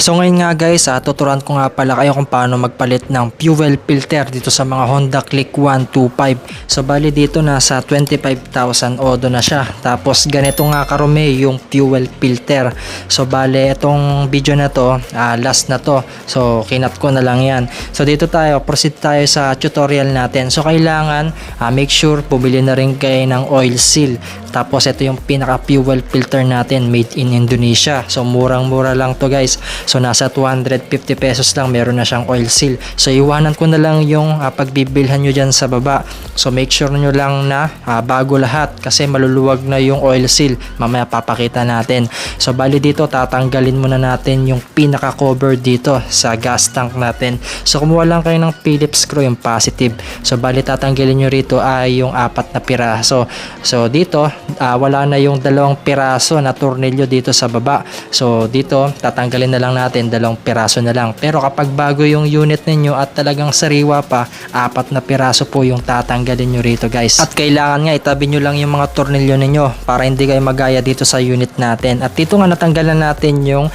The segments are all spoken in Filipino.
So ngayon nga guys, tuturuan ko nga pala kayo kung paano magpalit ng fuel filter dito sa mga Honda Click 125. So bali dito nasa 25,000 odo na siya. Tapos ganito nga karumi yung fuel filter. So bali itong video na to, last na to. So kinat ko na lang yan. So dito tayo, proceed tayo sa tutorial natin. So kailangan make sure bumili na rin kayo ng oil seal. Tapos ito yung pinaka fuel filter natin, made in Indonesia. So murang-mura lang to guys. So nasa 250 pesos lang meron na siyang oil seal. So iwanan ko na lang yung pagbibilhan nyo dyan sa baba. So make sure nyo lang na bago lahat kasi maluluwag na yung oil seal. Mamaya papakita natin. So bali dito tatanggalin muna natin yung pinaka cover dito sa gas tank natin. So kumuha lang kayo ng Phillips screw, yung positive. So bali tatanggalin nyo rito ay yung 4 na piraso. So dito wala na yung 2 piraso na tornilyo dito sa baba. So dito tatanggalin na lang natin 2 piraso na lang. Pero kapag bago yung unit ninyo at talagang sariwa pa, 4 na piraso po yung tatanggalin nyo rito guys. At kailangan nga itabi nyo lang yung mga tornilyo ninyo para hindi kayo magaya dito sa unit natin. At dito nga natanggalan natin yung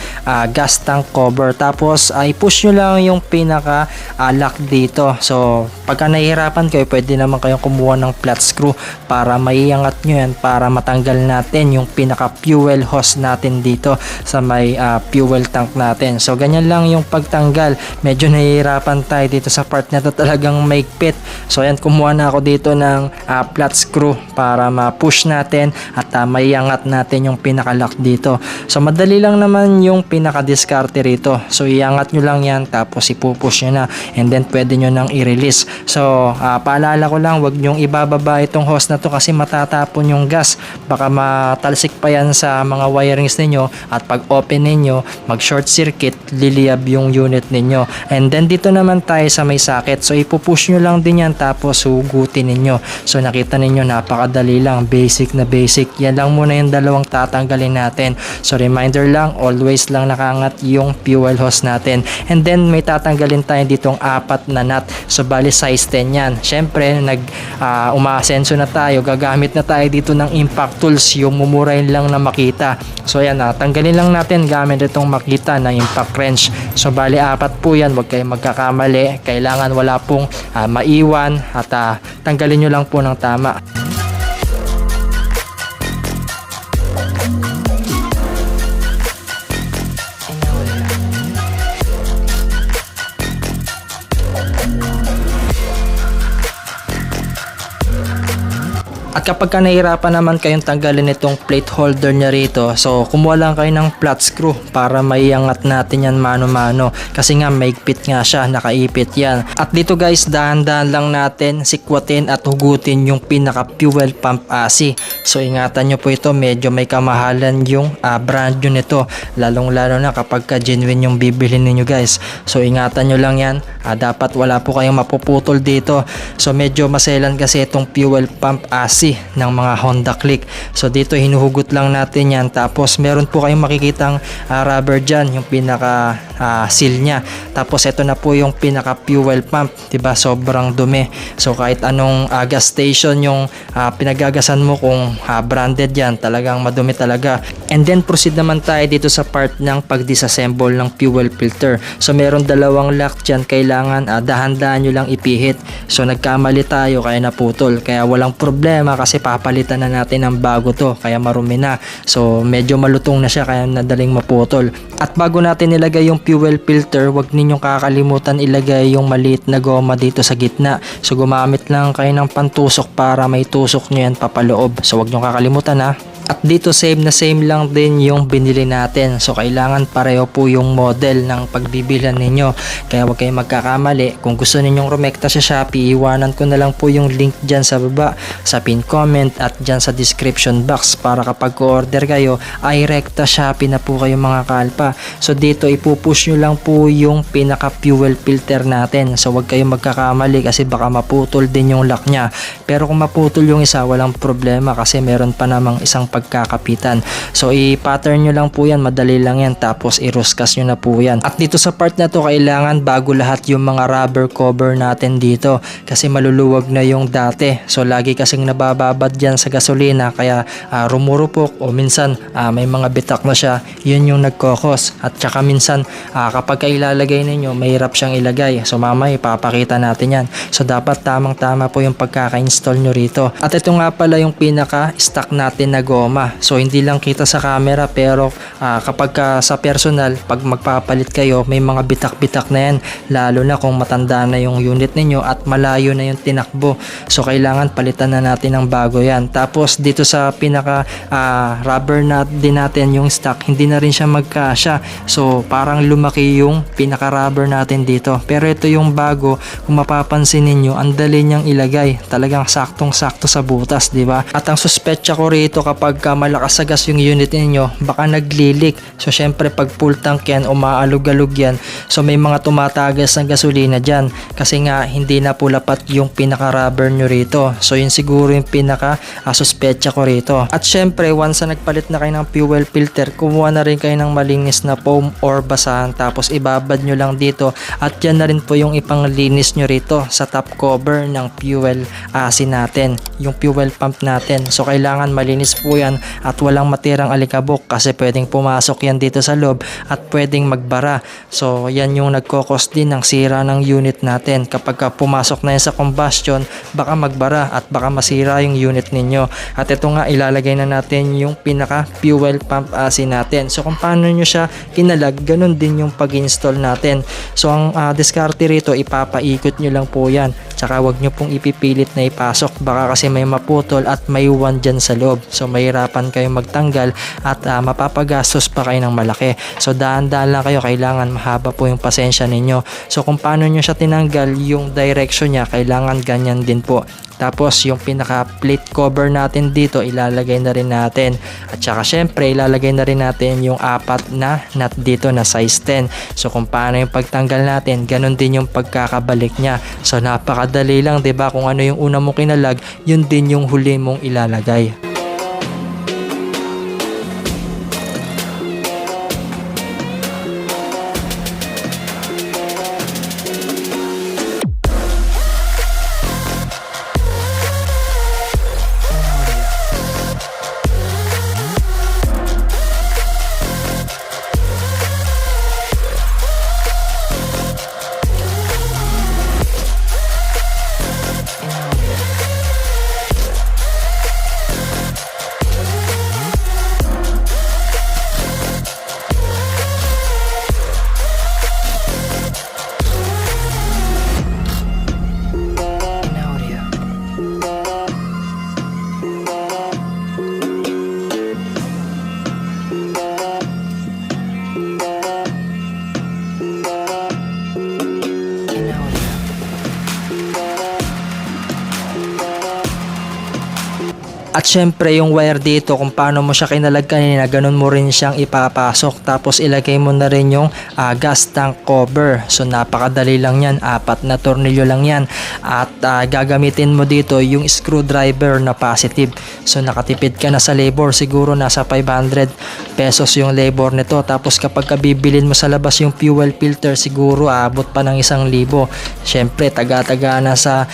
gas tank cover. Tapos ay push nyo lang yung pinaka lock dito. So pagka nahihirapan kayo, pwede naman kayong kumuha ng flat screw para maiangat nyo yan para matanggal natin yung pinaka fuel hose natin dito sa may fuel tank natin. So ganyan lang yung pagtanggal. Medyo nahihirapan tayo dito sa part na to, talagang maigpit. So ayan, kumuha na ako dito ng flat screw para ma-push natin at maiangat natin yung pinaka-lock dito. So madali lang naman yung pinaka-diskarte rito. So iangat nyo lang yan tapos ipupush nyo na and then pwede nyo nang i-release. So paalala ko lang, wag nyong ibababa itong hose na to kasi matatapon yung gas. Baka matalsik pa yan sa mga wirings ninyo at pag open ninyo, mag short circuit, liliyab yung unit ninyo. And then dito naman tayo sa may socket. So ipupush nyo lang din yan tapos hugutin ninyo. So nakita ninyo napakadali lang, basic na basic. Yan lang muna yung 2 tatanggalin natin. So reminder lang, always lang nakaangat yung fuel hose natin. And then may tatanggalin tayo ditong 4 na nut. So bali size 10 yan. Syempre umaasenso na tayo, gagamit na tayo dito ng impact tools, yung mumurahin lang na makita. So ayan, tanggalin lang natin gamit itong makita na impact wrench. So bali 4 po yan, huwag kayong magkakamali. Kailangan wala pong maiwan at tanggalin nyo lang po ng tama. At kapag nahihirapan naman kayong tanggalin itong plate holder niya rito, so kumuha lang kayo ng flat screw para maiangat natin yan mano-mano. Kasi nga maigpit nga siya, nakaipit yan. At dito guys, dahan-dahan lang natin sikwatin at hugutin yung pinaka fuel pump asi. So ingatan nyo po ito, medyo may kamahalan yung brand nyo nito. Lalong-lalo na kapag genuine yung bibilhin ninyo guys. So ingatan nyo lang yan, dapat wala po kayong mapuputol dito. So medyo maselan kasi itong fuel pump asi ng mga Honda Click. So dito hinuhugot lang natin yan. Tapos meron po kayong makikitang rubber dyan, yung pinaka seal nya. Tapos ito na po yung pinaka fuel pump, diba? Sobrang dumi. So kahit anong gas station yung pinagagasan mo, kung branded yan, talagang madumi talaga. And then proceed naman tayo dito sa part ng pag-disassemble ng fuel filter. So meron 2 lock dyan, kailangan dahan-dahan nyo lang ipihit. So nagkamali tayo kaya naputol, kaya walang problema kasi papalitan na natin ng bago to, kaya marumi na. So medyo malutong na siya kaya nadaling maputol. At bago natin ilagay yung fuel filter, wag ninyong kakalimutan ilagay yung maliit na goma dito sa gitna. So gumamit lang kayo ng pantusok para may tusok nyo yan papaloob. So wag nyo kakalimutan ha. At dito same na same lang din yung binili natin. So kailangan pareho po yung model ng pagbibilhan ninyo. Kaya huwag kayong magkakamali. Kung gusto ninyong rumekta sa Shopee, iwanan ko na lang po yung link dyan sa baba, sa pin comment at dyan sa description box para kapag order kayo ay rekta Shopee na po kayo mga kalpa. So dito ipupush nyo lang po yung pinaka fuel filter natin. So huwag kayong magkakamali kasi baka maputol din yung lock nya. Pero kung maputol yung isa, walang problema kasi meron pa namang isang pagkakapitan. So i-pattern nyo lang po yan, madali lang yan, tapos i-ruskas nyo na po yan. At dito sa part na to kailangan bago lahat yung mga rubber cover natin dito kasi maluluwag na yung dati. So lagi kasing nabababad dyan sa gasolina kaya rumurupok o minsan may mga bitak na siya, yun yung nagkokos. At saka minsan kapag ilalagay ninyo mahirap siyang ilagay, so mamaya ipapakita natin yan. So dapat tamang tama po yung pagkaka-install nyo rito. At ito nga pala yung pinaka stock natin na goma, so hindi lang kita sa camera pero kapag sa personal pag magpapalit kayo may mga bitak-bitak na yan, lalo na kung matanda na yung unit ninyo at malayo na yung tinakbo, so kailangan palitan na natin ng bago yan. Tapos dito sa pinaka rubber nut din natin yung stock, hindi na rin siya magkasya, so parang lumaki yung pinaka rubber natin dito. Pero ito yung bago, kung mapapansin ninyo ang dali niyang ilagay, talagang saktong sakto sa butas, di ba? At ang suspetsa ko rito kapag malakas sa gas yung unit ninyo baka naglilik, so syempre pag full tank yan o maalog-alog yan, so may mga tumatagas ng gasolina dyan kasi nga hindi na po lapat yung pinaka rubber nyo rito. So yun siguro yung pinaka suspetsa ko rito. At syempre once na nagpalit na kayo ng fuel filter, kumuha na rin kayo ng malinis na foam or basahan, tapos ibabad nyo lang dito at yan na rin po yung ipanglinis nyo rito sa top cover ng fuel asin natin, yung fuel pump natin. So kailangan malinis po yan at walang matirang alikabok kasi pwedeng pumasok yan dito sa loob at pwedeng magbara. So yan yung nagkokos din ng sira ng unit natin. Kapag pumasok na yan sa combustion, baka magbara at baka masira yung unit ninyo. At ito nga, ilalagay na natin yung pinaka fuel pump asin natin. So kung paano nyo siya kinalag, ganun din yung pag-install natin. So ang diskarte rito, ipapaikot nyo lang po yan. Tsaka wag nyo pong ipipilit na ipasok, baka kasi may maputol at may uwan dyan sa loob. So mahirapan kayong magtanggal at mapapagastos pa kayo ng malaki. So dahan-dahan lang kayo, kailangan mahaba po yung pasensya ninyo. So kung paano nyo siya tinanggal, yung direction niya, kailangan ganyan din po. Tapos yung pinaka plate cover natin dito ilalagay na rin natin. At saka syempre ilalagay na rin natin yung apat na nut dito na size 10. So kung paano yung pagtanggal natin, ganun din yung pagkakabalik niya. So napakadali lang, 'di ba? Kung ano yung una mong kinalag, yun din yung huli mong ilalagay. At syempre yung wire dito, kung paano mo siya kinalag kanina, ganun mo rin siyang ipapasok. Tapos ilagay mo na rin yung gas tank cover. So napakadali lang yan, 4 na tornilyo lang yan. At gagamitin mo dito yung screwdriver na positive. So nakatipid ka na sa labor, siguro nasa 500 pesos yung labor nito. Tapos kapag bibilin mo sa labas yung fuel filter, siguro aabot pa ng 1,000. Syempre taga-taga na sa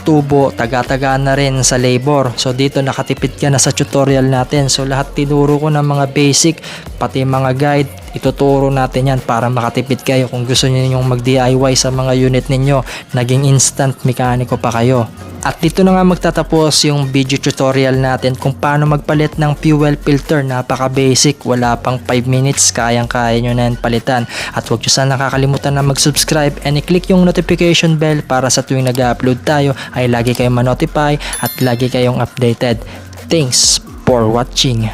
tubo, taga-taga na rin sa labor. So dito nakatipid ka na sa tutorial natin. So lahat tinuro ko ng mga basic, pati mga guide, ituturo natin yan para makatipid kayo kung gusto niyo yung mag-DIY sa mga unit ninyo, naging instant mekaniko pa kayo. At dito na nga magtatapos yung video tutorial natin kung paano magpalit ng fuel filter. Napaka basic, wala pang 5 minutes, kayang-kaya nyo na yan palitan. At huwag nyo sana nakakalimutan na mag-subscribe and i-click yung notification bell para sa tuwing nag-upload tayo ay lagi kayong ma-notify at lagi kayong updated. Thanks for watching.